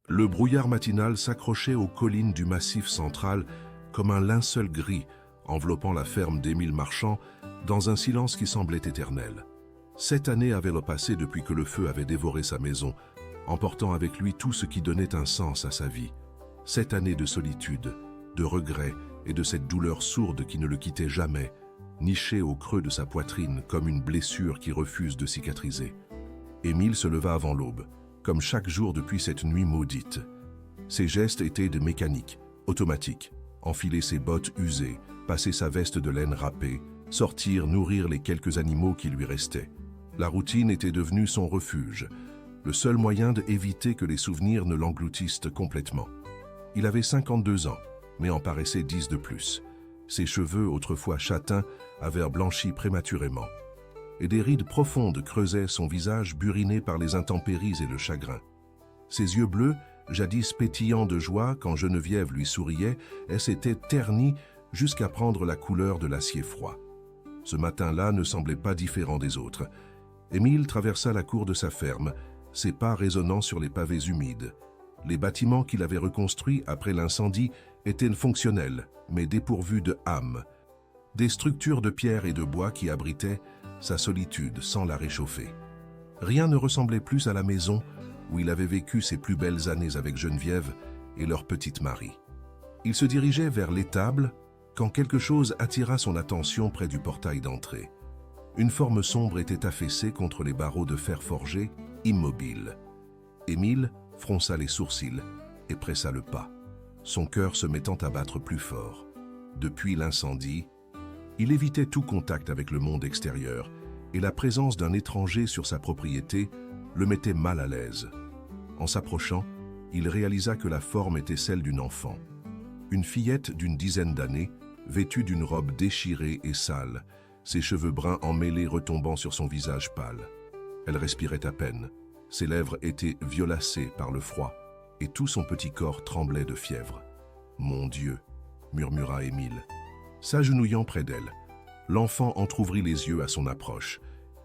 Le brouillard matinal s'accrochait aux collines du massif central comme un linceul gris enveloppant la ferme d'Émile Marchand dans un silence qui semblait éternel. 7 années avaient repassé depuis que le feu avait dévoré sa maison, emportant avec lui tout ce qui donnait un sens à sa vie. 7 années de solitude, de regret et de cette douleur sourde qui ne le quittait jamais, nichée au creux de sa poitrine comme une blessure qui refuse de cicatriser. Émile se leva avant l'aube, comme chaque jour depuis cette nuit maudite. Ses gestes étaient de mécanique, automatiques. Enfiler ses bottes usées, passer sa veste de laine râpée, sortir nourrir les quelques animaux qui lui restaient. La routine était devenue son refuge, le seul moyen d'éviter que les souvenirs ne l'engloutissent complètement. Il avait 52 ans, mais en paraissait 10 de plus. Ses cheveux, autrefois châtains, avaient blanchi prématurément. Et des rides profondes creusaient son visage buriné par les intempéries et le chagrin. Ses yeux bleus, jadis pétillants de joie quand Geneviève lui souriait, s'étaient ternis jusqu'à prendre la couleur de l'acier froid. Ce matin-là ne semblait pas différent des autres. Émile traversa la cour de sa ferme, ses pas résonnant sur les pavés humides. Les bâtiments qu'il avait reconstruits après l'incendie étaient fonctionnels, mais dépourvus de âme. Des structures de pierre et de bois qui abritaient sa solitude sans la réchauffer. Rien ne ressemblait plus à la maison où il avait vécu ses plus belles années avec Geneviève et leur petite Marie. Il se dirigeait vers l'étable quand quelque chose attira son attention près du portail d'entrée. Une forme sombre était affaissée contre les barreaux de fer forgé, immobile. Émile fronça les sourcils et pressa le pas, son cœur se mettant à battre plus fort. Depuis l'incendie, il évitait tout contact avec le monde extérieur et la présence d'un étranger sur sa propriété le mettait mal à l'aise. En s'approchant, il réalisa que la forme était celle d'une enfant. Une fillette d'une dizaine d'années, vêtue d'une robe déchirée et sale, ses cheveux bruns emmêlés retombant sur son visage pâle. Elle respirait à peine, ses lèvres étaient violacées par le froid et tout son petit corps tremblait de fièvre. « Mon Dieu !» murmura Émile. S'agenouillant près d'elle, l'enfant entr'ouvrit les yeux à son approche.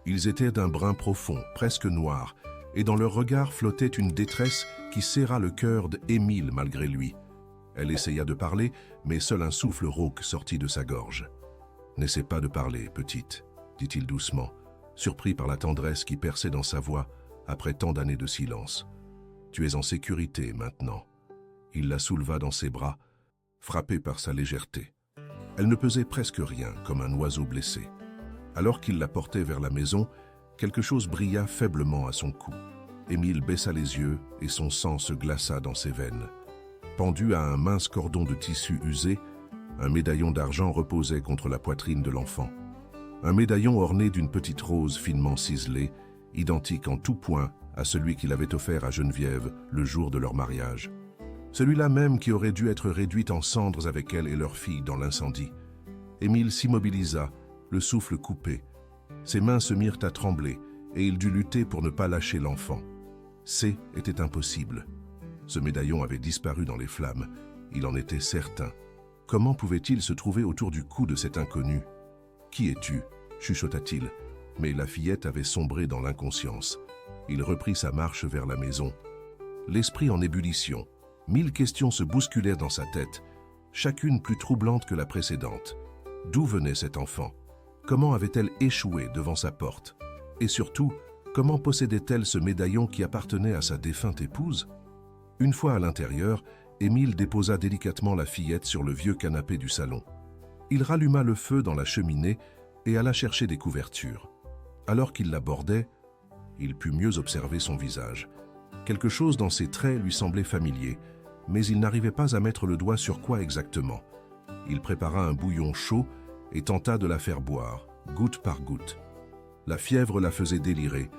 Ils étaient d'un brun profond, presque noir, et dans leur regard flottait une détresse qui serra le cœur d'Émile malgré lui. Elle essaya de parler, mais seul un souffle rauque sortit de sa gorge. « N'essaie pas de parler, petite, » dit-il doucement, surpris par la tendresse qui perçait dans sa voix après tant d'années de silence. « Tu es en sécurité maintenant. » Il la souleva dans ses bras, frappé par sa légèreté. Elle ne pesait presque rien, comme un oiseau blessé. Alors qu'il la portait vers la maison, quelque chose brilla faiblement à son cou. Émile baissa les yeux et son sang se glaça dans ses veines. Pendu à un mince cordon de tissu usé, un médaillon d'argent reposait contre la poitrine de l'enfant. Un médaillon orné d'une petite rose finement ciselée, identique en tout point à celui qu'il avait offert à Geneviève le jour de leur mariage. Celui-là même qui aurait dû être réduit en cendres avec elle et leur fille dans l'incendie. Émile s'immobilisa, le souffle coupé. Ses mains se mirent à trembler et il dut lutter pour ne pas lâcher l'enfant. Était impossible. Ce médaillon avait disparu dans les flammes, il en était certain. Comment pouvait-il se trouver autour du cou de cet inconnu? « Qui es-tu » chuchota-t-il, mais la fillette avait sombré dans l'inconscience. Il reprit sa marche vers la maison. L'esprit en ébullition, 1000 questions se bousculèrent dans sa tête, chacune plus troublante que la précédente. D'où venait cet enfant? Comment avait-elle échoué devant sa porte? Et surtout, comment possédait-elle ce médaillon qui appartenait à sa défunte épouse? Une fois à l'intérieur, Émile déposa délicatement la fillette sur le vieux canapé du salon. Il ralluma le feu dans la cheminée et alla chercher des couvertures. Alors qu'il l'abordait, il put mieux observer son visage. Quelque chose dans ses traits lui semblait familier, mais il n'arrivait pas à mettre le doigt sur quoi exactement. Il prépara un bouillon chaud et tenta de la faire boire, goutte par goutte. La fièvre la faisait délirer,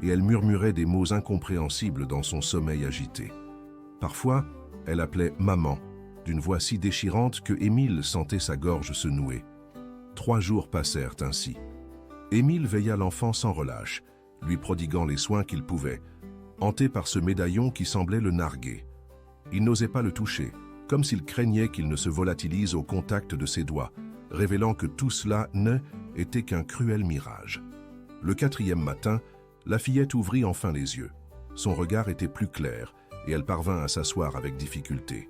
et elle murmurait des mots incompréhensibles dans son sommeil agité. Parfois, elle appelait « maman », d'une voix si déchirante que Émile sentait sa gorge se nouer. 3 jours passèrent ainsi. Émile veilla l'enfant sans relâche, lui prodiguant les soins qu'il pouvait, hanté par ce médaillon qui semblait le narguer. Il n'osait pas le toucher, comme s'il craignait qu'il ne se volatilise au contact de ses doigts, révélant que tout cela n'était qu'un cruel mirage. Le 4e matin, la fillette ouvrit enfin les yeux. Son regard était plus clair, et elle parvint à s'asseoir avec difficulté.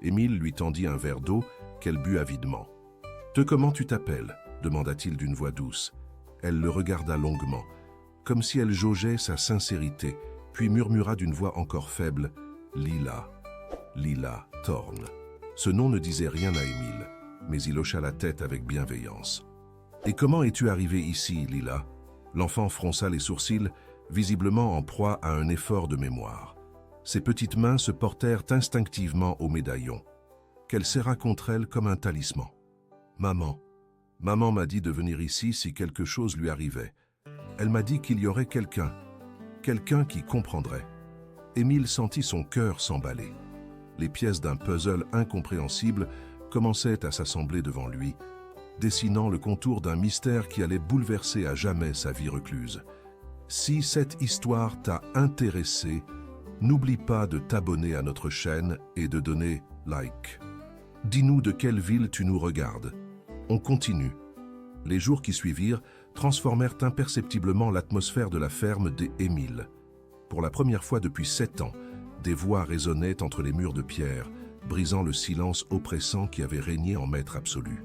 Émile lui tendit un verre d'eau qu'elle but avidement. « Comment tu t'appelles » demanda-t-il d'une voix douce. Elle le regarda longuement, comme si elle jaugeait sa sincérité, puis murmura d'une voix encore faible « Lila, Lila Thorne ». Ce nom ne disait rien à Émile, mais il hocha la tête avec bienveillance. « Et comment es-tu arrivée ici, Lila » L'enfant fronça les sourcils, visiblement en proie à un effort de mémoire. Ses petites mains se portèrent instinctivement au médaillon, qu'elle serra contre elle comme un talisman. « Maman. Maman m'a dit de venir ici si quelque chose lui arrivait. Elle m'a dit qu'il y aurait quelqu'un qui comprendrait. » Émile sentit son cœur s'emballer. Les pièces d'un puzzle incompréhensible commençaient à s'assembler devant lui, dessinant le contour d'un mystère qui allait bouleverser à jamais sa vie recluse. Si cette histoire t'a intéressé, n'oublie pas de t'abonner à notre chaîne et de donner like. Dis-nous de quelle ville tu nous regardes. On continue. Les jours qui suivirent transformèrent imperceptiblement l'atmosphère de la ferme des Émile. Pour la première fois depuis 7 ans, des voix résonnaient entre les murs de pierre, brisant le silence oppressant qui avait régné en maître absolu.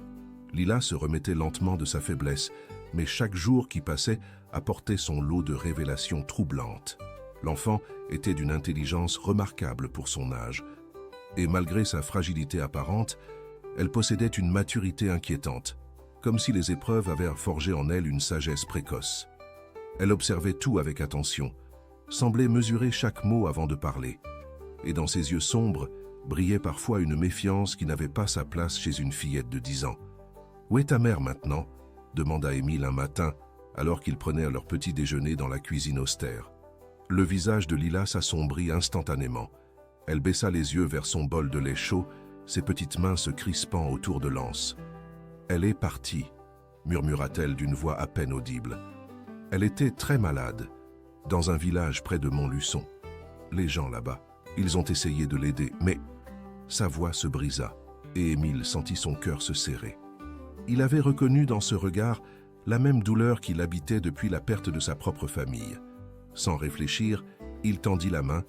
Lila se remettait lentement de sa faiblesse, mais chaque jour qui passait apportait son lot de révélations troublantes. L'enfant était d'une intelligence remarquable pour son âge, et malgré sa fragilité apparente, elle possédait une maturité inquiétante, comme si les épreuves avaient forgé en elle une sagesse précoce. Elle observait tout avec attention, semblait mesurer chaque mot avant de parler, et dans ses yeux sombres brillait parfois une méfiance qui n'avait pas sa place chez une fillette de 10 ans. « Où est ta mère maintenant » demanda Émile un matin, alors qu'ils prenaient leur petit déjeuner dans la cuisine austère. Le visage de Lila s'assombrit instantanément. Elle baissa les yeux vers son bol de lait chaud, ses petites mains se crispant autour de l'anse. « Elle est partie » murmura-t-elle d'une voix à peine audible. Elle était très malade, dans un village près de Montluçon. Les gens là-bas, ils ont essayé de l'aider, mais sa voix se brisa, et Émile sentit son cœur se serrer. Il avait reconnu dans ce regard la même douleur qui l'habitait depuis la perte de sa propre famille. Sans réfléchir, il tendit la main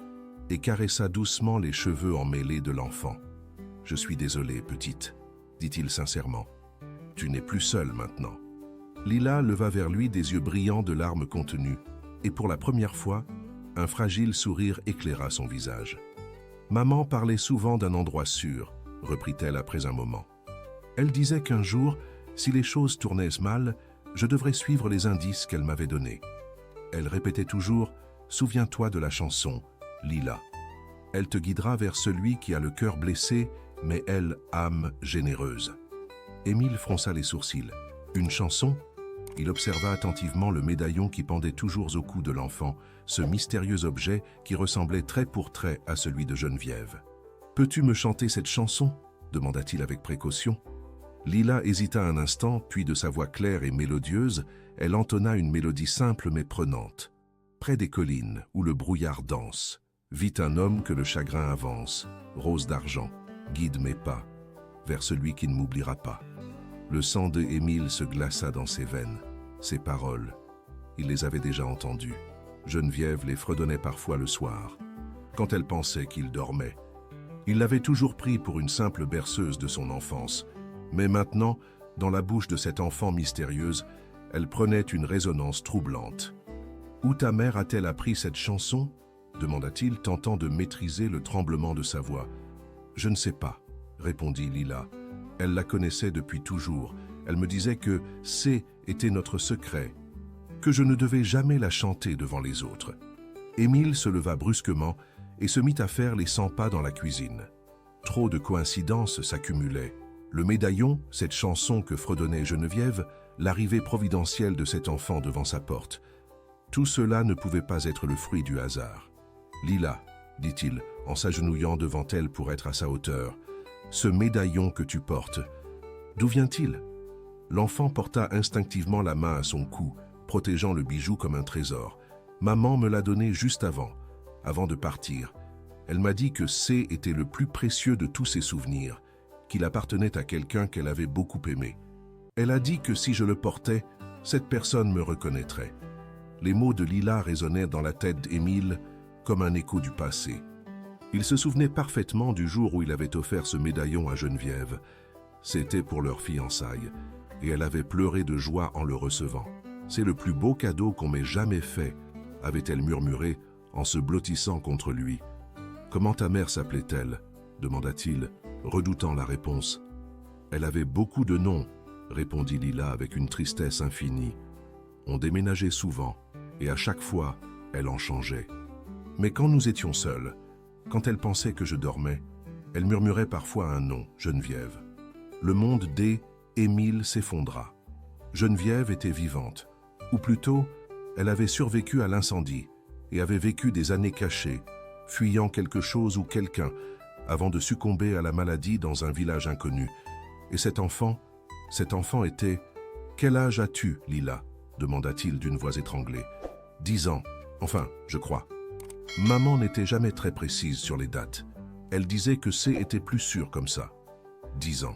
et caressa doucement les cheveux emmêlés de l'enfant. « Je suis désolé, petite, » dit-il sincèrement. « Tu n'es plus seule maintenant. » Lila leva vers lui des yeux brillants de larmes contenues, et pour la première fois, un fragile sourire éclaira son visage. « Maman parlait souvent d'un endroit sûr, » reprit-elle après un moment. Elle disait qu'un jour, si les choses tournaient mal, je devrais suivre les indices qu'elle m'avait donnés. Elle répétait toujours « Souviens-toi de la chanson, Lila. Elle te guidera vers celui qui a le cœur blessé, mais elle, âme généreuse. » Émile fronça les sourcils. « Une chanson ?» Il observa attentivement le médaillon qui pendait toujours au cou de l'enfant, ce mystérieux objet qui ressemblait trait pour trait à celui de Geneviève. « Peux-tu me chanter cette chanson ?» demanda-t-il avec précaution. Lila hésita un instant, puis de sa voix claire et mélodieuse, elle entonna une mélodie simple mais prenante. Près des collines, où le brouillard danse, vit un homme que le chagrin avance, rose d'argent, guide mes pas, vers celui qui ne m'oubliera pas. Le sang de Émile se glaça dans ses veines. Ces paroles, il les avait déjà entendues. Geneviève les fredonnait parfois le soir, quand elle pensait qu'il dormait. Il l'avait toujours pris pour une simple berceuse de son enfance, mais maintenant, dans la bouche de cette enfant mystérieuse, elle prenait une résonance troublante. « Où ta mère a-t-elle appris cette chanson ?» demanda-t-il, tentant de maîtriser le tremblement de sa voix. « Je ne sais pas, » répondit Lila. « Elle la connaissait depuis toujours. Elle me disait que C était notre secret, que je ne devais jamais la chanter devant les autres. » Émile se leva brusquement et se mit à faire les 100 pas dans la cuisine. Trop de coïncidences s'accumulaient. Le médaillon, cette chanson que fredonnait Geneviève, l'arrivée providentielle de cet enfant devant sa porte. Tout cela ne pouvait pas être le fruit du hasard. « Lila, » dit-il, en s'agenouillant devant elle pour être à sa hauteur, « ce médaillon que tu portes, d'où vient-il » L'enfant porta instinctivement la main à son cou, protégeant le bijou comme un trésor. « Maman me l'a donné juste avant de partir. Elle m'a dit que C était le plus précieux de tous ses souvenirs, qu'il appartenait à quelqu'un qu'elle avait beaucoup aimé. Elle a dit que si je le portais, cette personne me reconnaîtrait. » Les mots de Lila résonnaient dans la tête d'Émile comme un écho du passé. Il se souvenait parfaitement du jour où il avait offert ce médaillon à Geneviève. C'était pour leur fiançailles, et elle avait pleuré de joie en le recevant. « C'est le plus beau cadeau qu'on m'ait jamais fait », avait-elle murmuré en se blottissant contre lui. « Comment ta mère s'appelait-elle » demanda-t-il, redoutant la réponse. « Elle avait beaucoup de noms », répondit Lila avec une tristesse infinie. On déménageait souvent, et à chaque fois, elle en changeait. Mais quand nous étions seuls, quand elle pensait que je dormais, elle murmurait parfois un nom, Geneviève. Le monde d'Émile s'effondra. Geneviève était vivante, ou plutôt, elle avait survécu à l'incendie et avait vécu des années cachées, fuyant quelque chose ou quelqu'un, avant de succomber à la maladie dans un village inconnu. Et cet enfant était... « Quel âge as-tu, Lila » demanda-t-il d'une voix étranglée. « 10 ans, enfin, je crois. » Maman n'était jamais très précise sur les dates. Elle disait que C était plus sûr comme ça. 10 ans.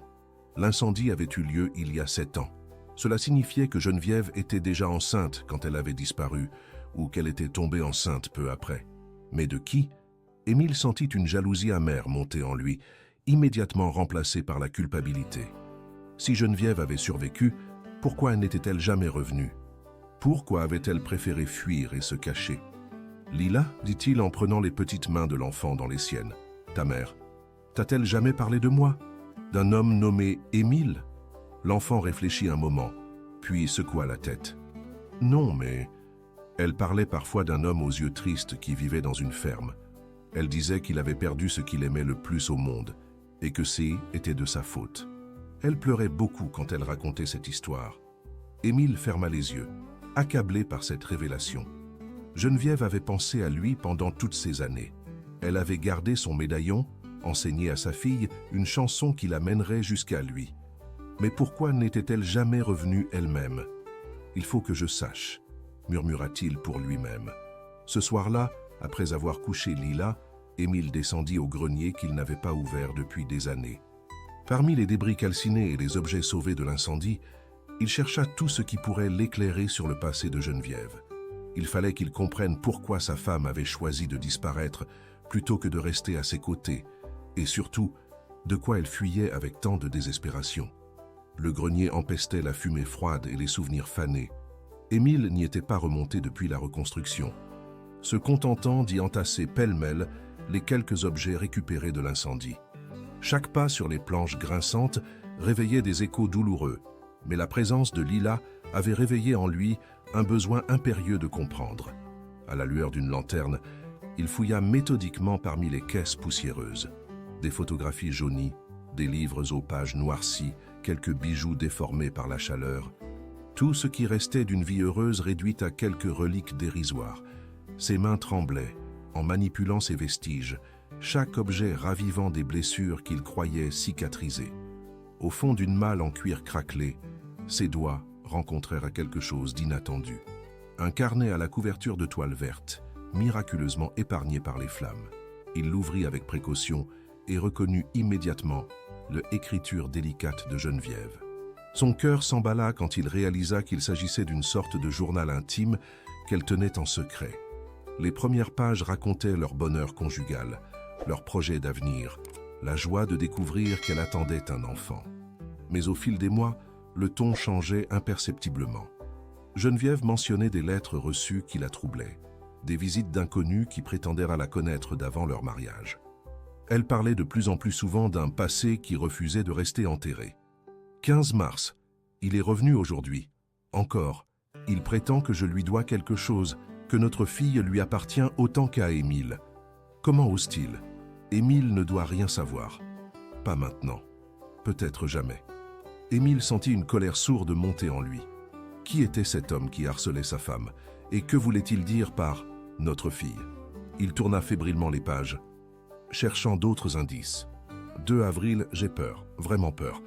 L'incendie avait eu lieu il y a 7 ans. Cela signifiait que Geneviève était déjà enceinte quand elle avait disparu, ou qu'elle était tombée enceinte peu après. Mais de qui? Émile sentit une jalousie amère monter en lui, immédiatement remplacée par la culpabilité. Si Geneviève avait survécu, pourquoi n'était-elle jamais revenue? Pourquoi avait-elle préféré fuir et se cacher? « Lila, dit-il en prenant les petites mains de l'enfant dans les siennes, ta mère, t'a-t-elle jamais parlé de moi? D'un homme nommé Émile » L'enfant réfléchit un moment, puis secoua la tête. « Non, mais... » Elle parlait parfois d'un homme aux yeux tristes qui vivait dans une ferme. Elle disait qu'il avait perdu ce qu'il aimait le plus au monde, et que c'est était de sa faute. Elle pleurait beaucoup quand elle racontait cette histoire. Émile ferma les yeux, accablé par cette révélation. Geneviève avait pensé à lui pendant toutes ces années. Elle avait gardé son médaillon, enseigné à sa fille une chanson qui la mènerait jusqu'à lui. Mais pourquoi n'était-elle jamais revenue elle-même? « Il faut que je sache », murmura-t-il pour lui-même. Ce soir-là, après avoir couché Lila, Émile descendit au grenier qu'il n'avait pas ouvert depuis des années. Parmi les débris calcinés et les objets sauvés de l'incendie, il chercha tout ce qui pourrait l'éclairer sur le passé de Geneviève. Il fallait qu'il comprenne pourquoi sa femme avait choisi de disparaître plutôt que de rester à ses côtés, et surtout, de quoi elle fuyait avec tant de désespération. Le grenier empestait la fumée froide et les souvenirs fanés. Émile n'y était pas remonté depuis la reconstruction, se contentant d'y entasser pêle-mêle les quelques objets récupérés de l'incendie. Chaque pas sur les planches grinçantes réveillait des échos douloureux, mais la présence de Lila avait réveillé en lui un besoin impérieux de comprendre. À la lueur d'une lanterne, il fouilla méthodiquement parmi les caisses poussiéreuses. Des photographies jaunies, des livres aux pages noircies, quelques bijoux déformés par la chaleur. Tout ce qui restait d'une vie heureuse réduite à quelques reliques dérisoires. Ses mains tremblaient, en manipulant ces vestiges, chaque objet ravivant des blessures qu'il croyait cicatrisées. Au fond d'une malle en cuir craquelé, ses doigts rencontrèrent quelque chose d'inattendu. Un carnet à la couverture de toile verte, miraculeusement épargné par les flammes. Il l'ouvrit avec précaution et reconnut immédiatement l'écriture délicate de Geneviève. Son cœur s'emballa quand il réalisa qu'il s'agissait d'une sorte de journal intime qu'elle tenait en secret. Les premières pages racontaient leur bonheur conjugal, leur projet d'avenir, la joie de découvrir qu'elle attendait un enfant. Mais au fil des mois, le ton changeait imperceptiblement. Geneviève mentionnait des lettres reçues qui la troublaient, des visites d'inconnus qui prétendaient la connaître d'avant leur mariage. Elle parlait de plus en plus souvent d'un passé qui refusait de rester enterré. 15 mars, il est revenu aujourd'hui. Encore, il prétend que je lui dois quelque chose, que notre fille lui appartient autant qu'à Émile. Comment ose-t-il? Émile ne doit rien savoir. Pas maintenant. Peut-être jamais. Émile sentit une colère sourde monter en lui. Qui était cet homme qui harcelait sa femme? Et que voulait-il dire par « notre fille » Il tourna fébrilement les pages, cherchant d'autres indices. 2 avril, j'ai peur, vraiment peur.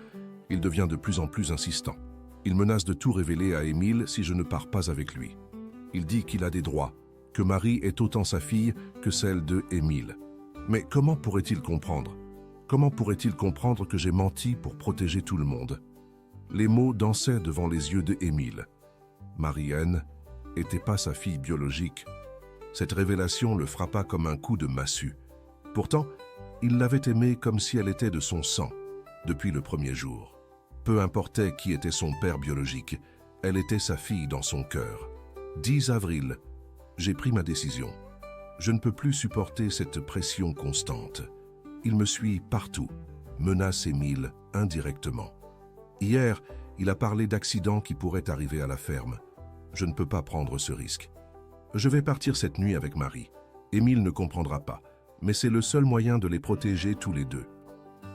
Il devient de plus en plus insistant. Il menace de tout révéler à Émile si je ne pars pas avec lui. Il dit qu'il a des droits, que Marie est autant sa fille que celle de Émile. Mais comment pourrait-il comprendre? Comment pourrait-il comprendre que j'ai menti pour protéger tout le monde? Les mots dansaient devant les yeux de Émile. Marie-Anne n'était pas sa fille biologique. Cette révélation le frappa comme un coup de massue. Pourtant, il l'avait aimée comme si elle était de son sang, depuis le premier jour. Peu importait qui était son père biologique, elle était sa fille dans son cœur. 10 avril, j'ai pris ma décision. Je ne peux plus supporter cette pression constante. Il me suit partout, menace Émile indirectement. Hier, il a parlé d'accidents qui pourraient arriver à la ferme. Je ne peux pas prendre ce risque. Je vais partir cette nuit avec Marie. Émile ne comprendra pas, mais c'est le seul moyen de les protéger tous les deux.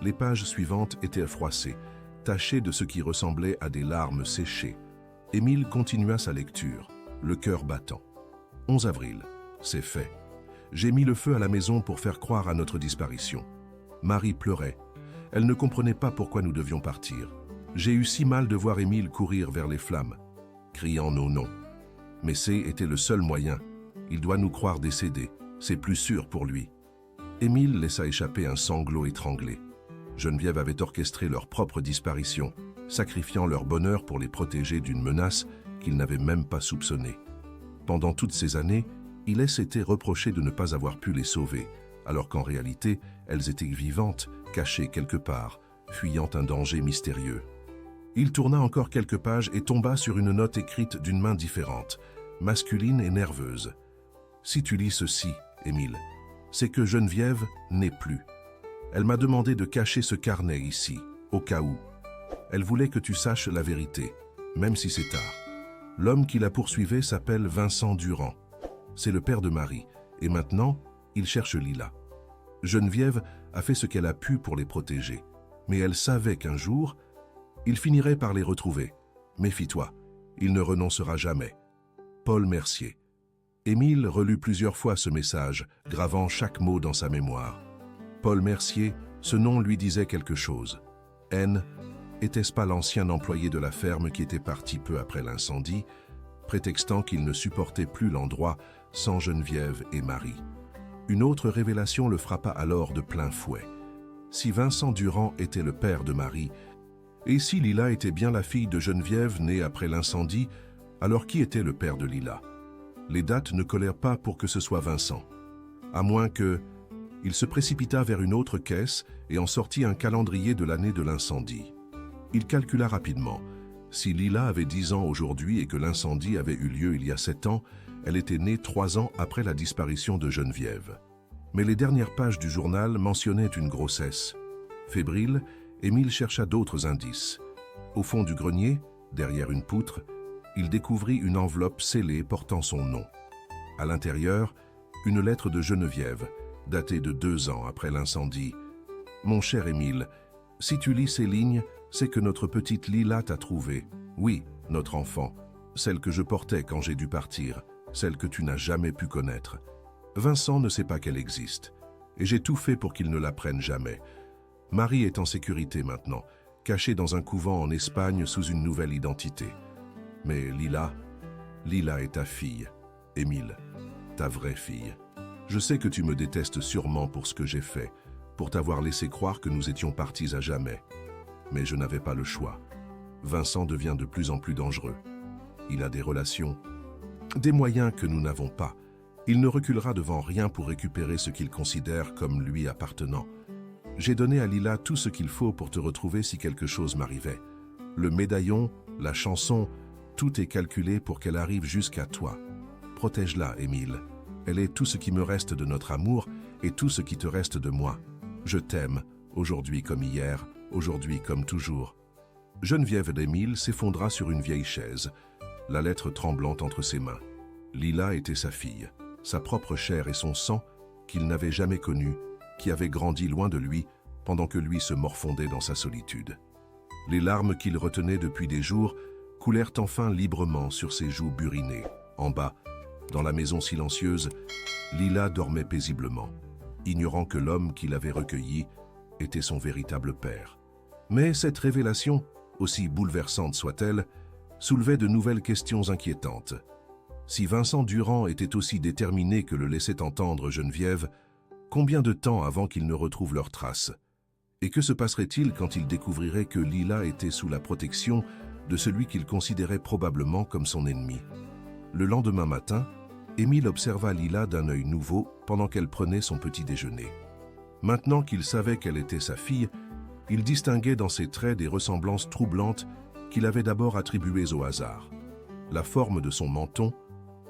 Les pages suivantes étaient froissées, tachées de ce qui ressemblait à des larmes séchées. Émile continua sa lecture, le cœur battant. 11 avril, c'est fait. J'ai mis le feu à la maison pour faire croire à notre disparition. Marie pleurait. Elle ne comprenait pas pourquoi nous devions partir. J'ai eu si mal de voir Émile courir vers les flammes, criant nos noms. Mais c'était le seul moyen. Il doit nous croire décédés. C'est plus sûr pour lui. Émile laissa échapper un sanglot étranglé. Geneviève avait orchestré leur propre disparition, sacrifiant leur bonheur pour les protéger d'une menace qu'ils n'avaient même pas soupçonnée. Pendant toutes ces années, il s'était reproché de ne pas avoir pu les sauver, alors qu'en réalité, elles étaient vivantes, cachées quelque part, fuyant un danger mystérieux. Il tourna encore quelques pages et tomba sur une note écrite d'une main différente, masculine et nerveuse. « Si tu lis ceci, Émile, c'est que Geneviève n'est plus. Elle m'a demandé de cacher ce carnet ici, au cas où. Elle voulait que tu saches la vérité, même si c'est tard. L'homme qui la poursuivait s'appelle Vincent Durand. C'est le père de Marie, et maintenant, il cherche Lila. Geneviève a fait ce qu'elle a pu pour les protéger, mais elle savait qu'un jour, il finirait par les retrouver. Méfie-toi, il ne renoncera jamais. Paul Mercier. » Émile relut plusieurs fois ce message, gravant chaque mot dans sa mémoire. Paul Mercier, ce nom lui disait quelque chose. N, était-ce pas l'ancien employé de la ferme qui était parti peu après l'incendie, prétextant qu'il ne supportait plus l'endroit sans Geneviève et Marie? Une autre révélation le frappa alors de plein fouet. Si Vincent Durand était le père de Marie, et si Lila était bien la fille de Geneviève née après l'incendie, alors qui était le père de Lila? Les dates ne collèrent pas pour que ce soit Vincent. À moins que... Il se précipita vers une autre caisse et en sortit un calendrier de l'année de l'incendie. Il calcula rapidement. Si Lila avait 10 ans aujourd'hui et que l'incendie avait eu lieu il y a 7 ans, elle était née 3 ans après la disparition de Geneviève. Mais les dernières pages du journal mentionnaient une grossesse. Fébrile, Émile chercha d'autres indices. Au fond du grenier, derrière une poutre, il découvrit une enveloppe scellée portant son nom. À l'intérieur, une lettre de Geneviève, datée de 2 ans après l'incendie. « Mon cher Émile, si tu lis ces lignes, c'est que notre petite Lila t'a trouvé. Oui, notre enfant, celle que je portais quand j'ai dû partir, celle que tu n'as jamais pu connaître. Vincent ne sait pas qu'elle existe, et j'ai tout fait pour qu'il ne la prenne jamais. Marie est en sécurité maintenant, cachée dans un couvent en Espagne sous une nouvelle identité. Mais Lila est ta fille, Émile, ta vraie fille. Je sais que tu me détestes sûrement pour ce que j'ai fait, pour t'avoir laissé croire que nous étions partis à jamais. Mais je n'avais pas le choix. Vincent devient de plus en plus dangereux. Il a des relations, des moyens que nous n'avons pas. Il ne reculera devant rien pour récupérer ce qu'il considère comme lui appartenant. J'ai donné à Lila tout ce qu'il faut pour te retrouver si quelque chose m'arrivait. Le médaillon, la chanson, tout est calculé pour qu'elle arrive jusqu'à toi. Protège-la, Émile. Elle est tout ce qui me reste de notre amour et tout ce qui te reste de moi. Je t'aime, aujourd'hui comme hier, aujourd'hui comme toujours. » Geneviève d'Émile s'effondra sur une vieille chaise, la lettre tremblante entre ses mains. Lila était sa fille, sa propre chair et son sang qu'il n'avait jamais connue, qui avait grandi loin de lui pendant que lui se morfondait dans sa solitude. Les larmes qu'il retenait depuis des jours coulèrent enfin librement sur ses joues burinées. En bas, dans la maison silencieuse, Lila dormait paisiblement, ignorant que l'homme qui l'avait recueilli était son véritable père. Mais cette révélation, aussi bouleversante soit-elle, soulevait de nouvelles questions inquiétantes. Si Vincent Durand était aussi déterminé que le laissait entendre Geneviève, combien de temps avant qu'ils ne retrouvent leurs traces? Et que se passerait-il quand il découvrirait que Lila était sous la protection de celui qu'il considérait probablement comme son ennemi? Le lendemain matin, Émile observa Lila d'un œil nouveau pendant qu'elle prenait son petit déjeuner. Maintenant qu'il savait qu'elle était sa fille, il distinguait dans ses traits des ressemblances troublantes qu'il avait d'abord attribuées au hasard. La forme de son menton,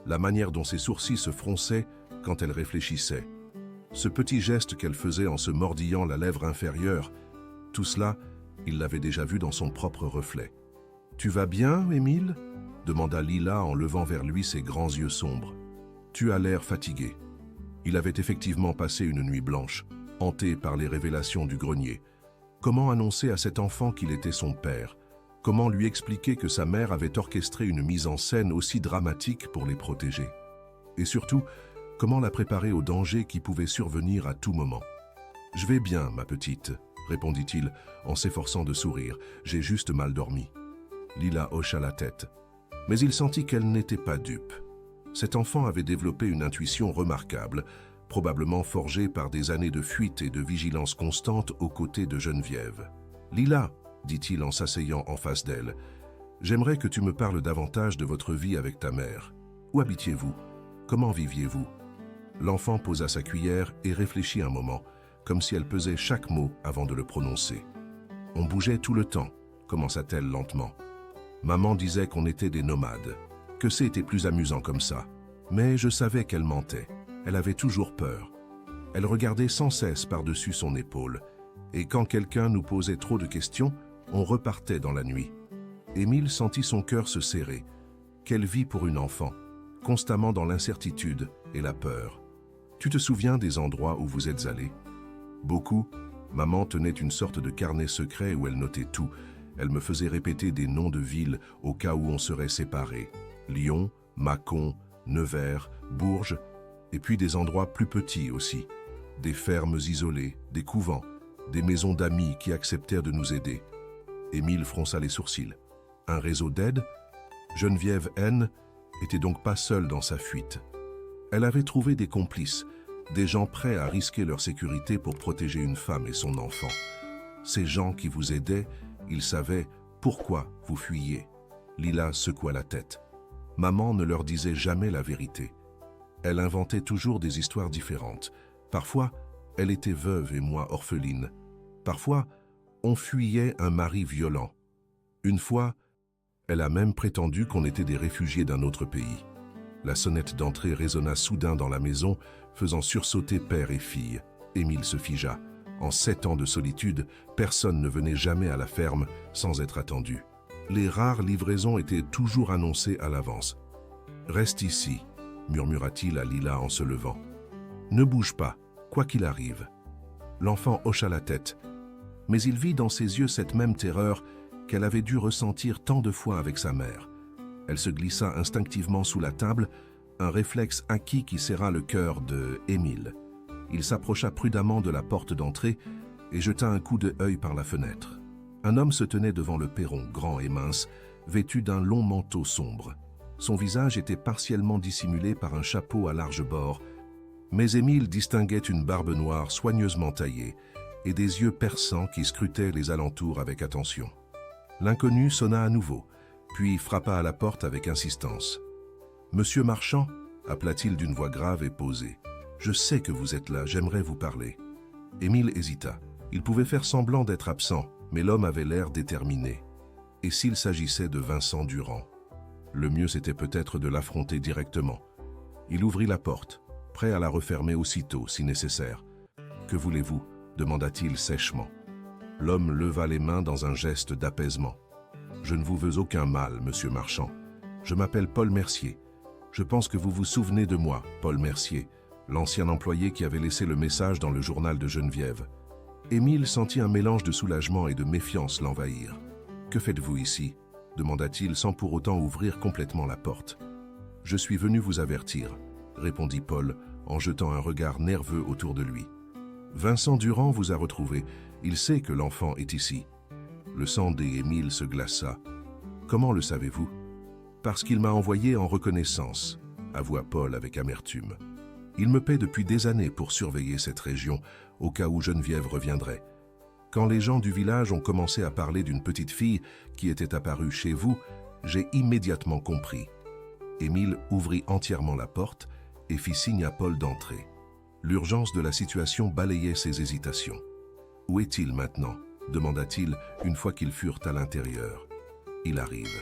la manière dont ses sourcils se fronçaient quand elle réfléchissait, ce petit geste qu'elle faisait en se mordillant la lèvre inférieure, tout cela, il l'avait déjà vu dans son propre reflet. « Tu vas bien, Émile » demanda Lila en levant vers lui ses grands yeux sombres. « Tu as l'air fatigué. » Il avait effectivement passé une nuit blanche, hanté par les révélations du grenier. Comment annoncer à cet enfant qu'il était son père? Comment lui expliquer que sa mère avait orchestré une mise en scène aussi dramatique pour les protéger? Et surtout, comment la préparer au danger qui pouvait survenir à tout moment? « Je vais bien, ma petite, » répondit-il en s'efforçant de sourire. « J'ai juste mal dormi. » Lila hocha la tête. Mais il sentit qu'elle n'était pas dupe. Cet enfant avait développé une intuition remarquable, probablement forgée par des années de fuite et de vigilance constante aux côtés de Geneviève. « Lila, » dit-il en s'asseyant en face d'elle, « j'aimerais que tu me parles davantage de votre vie avec ta mère. Où habitiez-vous? Comment viviez-vous » L'enfant posa sa cuillère et réfléchit un moment, comme si elle pesait chaque mot avant de le prononcer. « On bougeait tout le temps, » commença-t-elle lentement. « Maman disait qu'on était des nomades, que c'était plus amusant comme ça. Mais je savais qu'elle mentait. Elle avait toujours peur. Elle regardait sans cesse par-dessus son épaule. Et quand quelqu'un nous posait trop de questions, on repartait dans la nuit. » Émile sentit son cœur se serrer. Quelle vie pour une enfant, constamment dans l'incertitude et la peur. « Tu te souviens des endroits où vous êtes allés? » Beaucoup. Maman tenait une sorte de carnet secret où elle notait tout. Elle me faisait répéter des noms de villes au cas où on serait séparés. Lyon, Mâcon, Nevers, Bourges, et puis des endroits plus petits aussi. Des fermes isolées, des couvents, des maisons d'amis qui acceptèrent de nous aider. Émile fronça les sourcils. Un réseau d'aide? Geneviève N. était donc pas seule dans sa fuite. Elle avait trouvé des complices, des gens prêts à risquer leur sécurité pour protéger une femme et son enfant. Ces gens qui vous aidaient, ils savaient pourquoi vous fuyiez. Lila secoua la tête. Maman ne leur disait jamais la vérité. Elle inventait toujours des histoires différentes. Parfois, elle était veuve et moi orpheline. Parfois, on fuyait un mari violent. Une fois, elle a même prétendu qu'on était des réfugiés d'un autre pays. La sonnette d'entrée résonna soudain dans la maison, faisant sursauter père et fille. Émile se figea. En 7 ans de solitude, personne ne venait jamais à la ferme sans être attendu. Les rares livraisons étaient toujours annoncées à l'avance. « Reste ici », murmura-t-il à Lila en se levant. « Ne bouge pas, quoi qu'il arrive. » L'enfant hocha la tête, mais il vit dans ses yeux cette même terreur qu'elle avait dû ressentir tant de fois avec sa mère. Elle se glissa instinctivement sous la table, un réflexe acquis qui serra le cœur de Émile. Il s'approcha prudemment de la porte d'entrée et jeta un coup d'œil par la fenêtre. Un homme se tenait devant le perron, grand et mince, vêtu d'un long manteau sombre. Son visage était partiellement dissimulé par un chapeau à large bord, mais Émile distinguait une barbe noire soigneusement taillée et des yeux perçants qui scrutaient les alentours avec attention. L'inconnu sonna à nouveau, puis frappa à la porte avec insistance. « Monsieur Marchand » appela-t-il d'une voix grave et posée. « Je sais que vous êtes là, j'aimerais vous parler. » Émile hésita. Il pouvait faire semblant d'être absent, mais l'homme avait l'air déterminé. Et s'il s'agissait de Vincent Durand? Le mieux c'était peut-être de l'affronter directement. Il ouvrit la porte, prêt à la refermer aussitôt si nécessaire. « Que voulez-vous » demanda-t-il sèchement. L'homme leva les mains dans un geste d'apaisement. « Je ne vous veux aucun mal, monsieur Marchand. Je m'appelle Paul Mercier. Je pense que vous vous souvenez de moi, Paul Mercier, l'ancien employé qui avait laissé le message dans le journal de Geneviève. » Émile sentit un mélange de soulagement et de méfiance l'envahir. « Que faites-vous ici » demanda-t-il sans pour autant ouvrir complètement la porte. « Je suis venu vous avertir » répondit Paul en jetant un regard nerveux autour de lui. « Vincent Durand vous a retrouvé. Il sait que l'enfant est ici. » Le sang d'Émile se glaça. « Comment le savez-vous »« Parce qu'il m'a envoyé en reconnaissance » avoua Paul avec amertume. « Il me paie depuis des années pour surveiller cette région, au cas où Geneviève reviendrait. Quand les gens du village ont commencé à parler d'une petite fille qui était apparue chez vous, j'ai immédiatement compris. » Émile ouvrit entièrement la porte et fit signe à Paul d'entrer. L'urgence de la situation balayait ses hésitations. « Où est-il maintenant » demanda-t-il une fois qu'ils furent à l'intérieur. « Il arrive.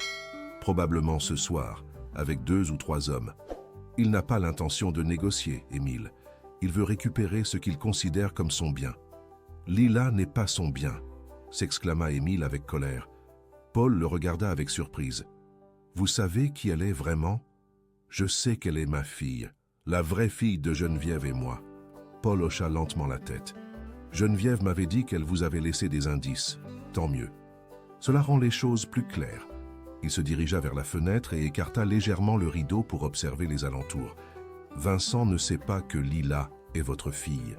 Probablement ce soir, avec 2 ou 3 hommes. Il n'a pas l'intention de négocier, Émile. Il veut récupérer ce qu'il considère comme son bien. »« Lila n'est pas son bien » s'exclama Émile avec colère. Paul le regarda avec surprise. « Vous savez qui elle est vraiment ?»« Je sais qu'elle est ma fille, la vraie fille de Geneviève et moi. » Paul hocha lentement la tête. « Geneviève m'avait dit qu'elle vous avait laissé des indices. Tant mieux. Cela rend les choses plus claires. » Il se dirigea vers la fenêtre et écarta légèrement le rideau pour observer les alentours. « Vincent ne sait pas que Lila est votre fille, »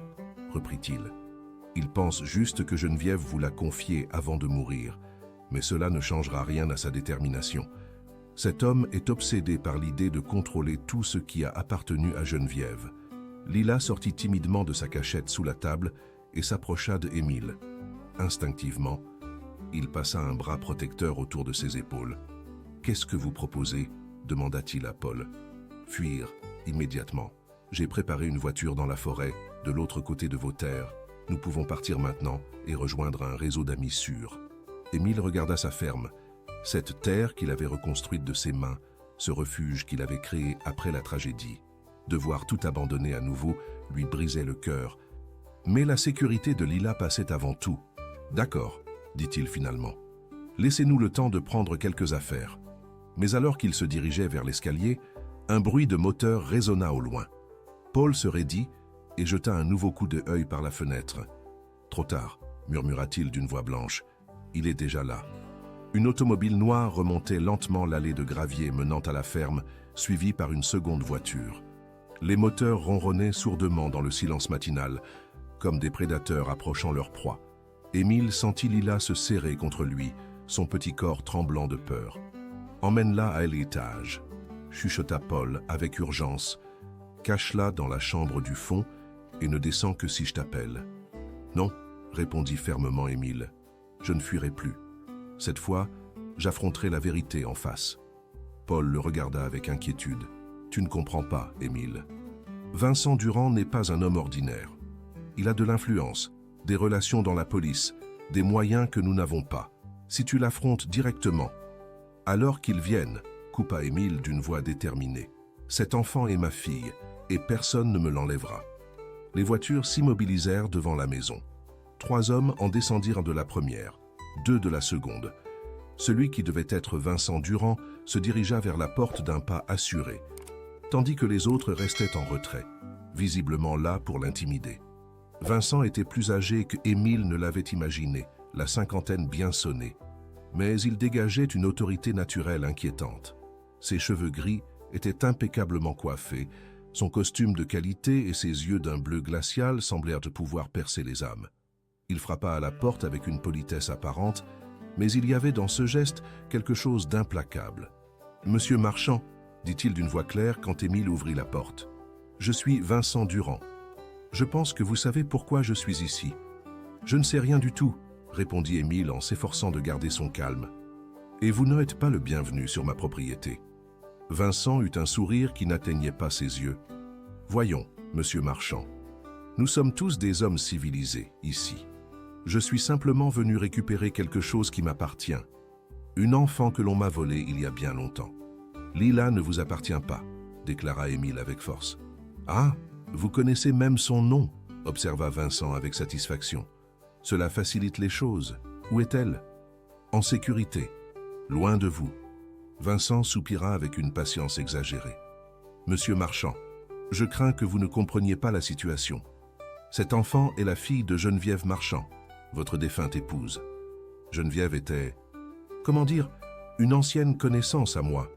reprit-il. « Il pense juste que Geneviève vous l'a confiée avant de mourir, mais cela ne changera rien à sa détermination. Cet homme est obsédé par l'idée de contrôler tout ce qui a appartenu à Geneviève. » Lila sortit timidement de sa cachette sous la table et s'approcha de Émile. Instinctivement, il passa un bras protecteur autour de ses épaules. « Qu'est-ce que vous proposez » demanda-t-il à Paul. « Fuir, immédiatement. J'ai préparé une voiture dans la forêt, de l'autre côté de vos terres. Nous pouvons partir maintenant et rejoindre un réseau d'amis sûrs. » Émile regarda sa ferme, cette terre qu'il avait reconstruite de ses mains, ce refuge qu'il avait créé après la tragédie. Devoir tout abandonner à nouveau lui brisait le cœur. Mais la sécurité de Lila passait avant tout. « D'accord, » dit-il finalement. « Laissez-nous le temps de prendre quelques affaires. » Mais alors qu'il se dirigeait vers l'escalier, un bruit de moteur résonna au loin. Paul se raidit et jeta un nouveau coup d'œil par la fenêtre. « Trop tard, » murmura-t-il d'une voix blanche. « Il est déjà là. » Une automobile noire remontait lentement l'allée de gravier menant à la ferme, suivie par une seconde voiture. Les moteurs ronronnaient sourdement dans le silence matinal, comme des prédateurs approchant leur proie. Émile sentit Lila se serrer contre lui, son petit corps tremblant de peur. « Emmène-la à l'étage » chuchota Paul avec urgence. « Cache-la dans la chambre du fond et ne descends que si je t'appelle. »« Non » répondit fermement Émile. « Je ne fuirai plus. Cette fois, j'affronterai la vérité en face. » Paul le regarda avec inquiétude. « Tu ne comprends pas, Émile. Vincent Durand n'est pas un homme ordinaire. Il a de l'influence, des relations dans la police, des moyens que nous n'avons pas. Si tu l'affrontes directement, alors qu'il vienne, » coupa Émile d'une voix déterminée. « Cet enfant est ma fille, et personne ne me l'enlèvera. » Les voitures s'immobilisèrent devant la maison. 3 hommes en descendirent de la première, 2 de la seconde. Celui qui devait être Vincent Durand se dirigea vers la porte d'un pas assuré, tandis que les autres restaient en retrait, visiblement là pour l'intimider. Vincent était plus âgé que Émile ne l'avait imaginé, la cinquantaine bien sonnée. Mais il dégageait une autorité naturelle inquiétante. Ses cheveux gris étaient impeccablement coiffés, son costume de qualité et ses yeux d'un bleu glacial semblèrent pouvoir percer les âmes. Il frappa à la porte avec une politesse apparente, mais il y avait dans ce geste quelque chose d'implacable. « Monsieur Marchand » dit-il d'une voix claire quand Émile ouvrit la porte. « Je suis Vincent Durand. Je pense que vous savez pourquoi je suis ici. »« Je ne sais rien du tout, » répondit Émile en s'efforçant de garder son calme. « Et vous n'êtes pas le bienvenu sur ma propriété. » Vincent eut un sourire qui n'atteignait pas ses yeux. « Voyons, monsieur Marchand, nous sommes tous des hommes civilisés, ici. Je suis simplement venu récupérer quelque chose qui m'appartient. Une enfant que l'on m'a volée il y a bien longtemps. Lila ne vous appartient pas, » déclara Émile avec force. « Ah, vous connaissez même son nom, » observa Vincent avec satisfaction. « Cela facilite les choses. Où est-elle ? » ?»« En sécurité, loin de vous. » Vincent soupira avec une patience exagérée. « Monsieur Marchand, je crains que vous ne compreniez pas la situation. Cette enfant est la fille de Geneviève Marchand, votre défunte épouse. Geneviève était, comment dire, une ancienne connaissance à moi.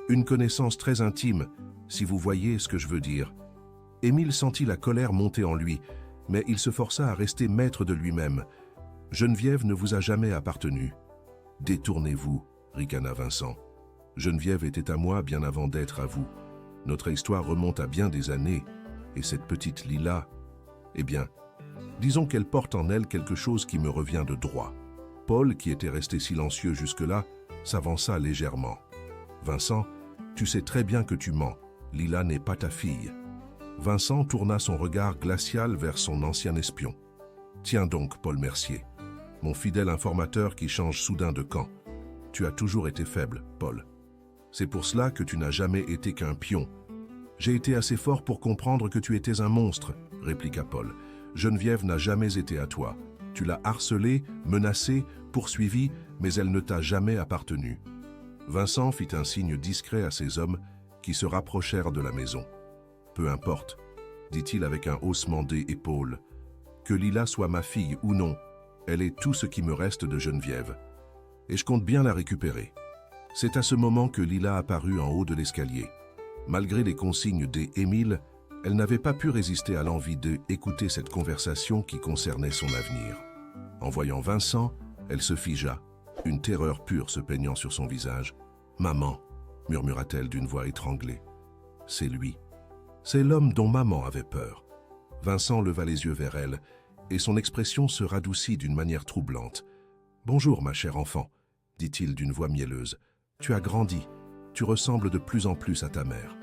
Une connaissance très intime, si vous voyez ce que je veux dire. » Émile sentit la colère monter en lui, mais il se força à rester maître de lui-même. « Geneviève ne vous a jamais appartenu. »« Détournez-vous, » ricana Vincent. « Geneviève était à moi bien avant d'être à vous. Notre histoire remonte à bien des années, et cette petite Lila, eh bien, disons qu'elle porte en elle quelque chose qui me revient de droit. » Paul, qui était resté silencieux jusque-là, s'avança légèrement. « Vincent, tu sais très bien que tu mens. Lila n'est pas ta fille. » Vincent tourna son regard glacial vers son ancien espion. « Tiens donc, Paul Mercier, mon fidèle informateur qui change soudain de camp. Tu as toujours été faible, Paul. C'est pour cela que tu n'as jamais été qu'un pion. J'ai été assez fort pour comprendre que tu étais un monstre, répliqua Paul. Geneviève n'a jamais été à toi. Tu l'as harcelée, menacée, poursuivie, mais elle ne t'a jamais appartenu. » Vincent fit un signe discret à ses hommes qui se rapprochèrent de la maison. « Peu importe, dit-il avec un haussement des épaules. Que Lila soit ma fille ou non, elle est tout ce qui me reste de Geneviève. Et je compte bien la récupérer. » C'est à ce moment que Lila apparut en haut de l'escalier. Malgré les consignes d'Émile, elle n'avait pas pu résister à l'envie d'écouter cette conversation qui concernait son avenir. En voyant Vincent, elle se figea, une terreur pure se peignant sur son visage. « Maman !» murmura-t-elle d'une voix étranglée. « C'est lui. C'est l'homme dont maman avait peur. » Vincent leva les yeux vers elle, et son expression se radoucit d'une manière troublante. « Bonjour, ma chère enfant, » dit-il d'une voix mielleuse. « Tu as grandi. Tu ressembles de plus en plus à ta mère. »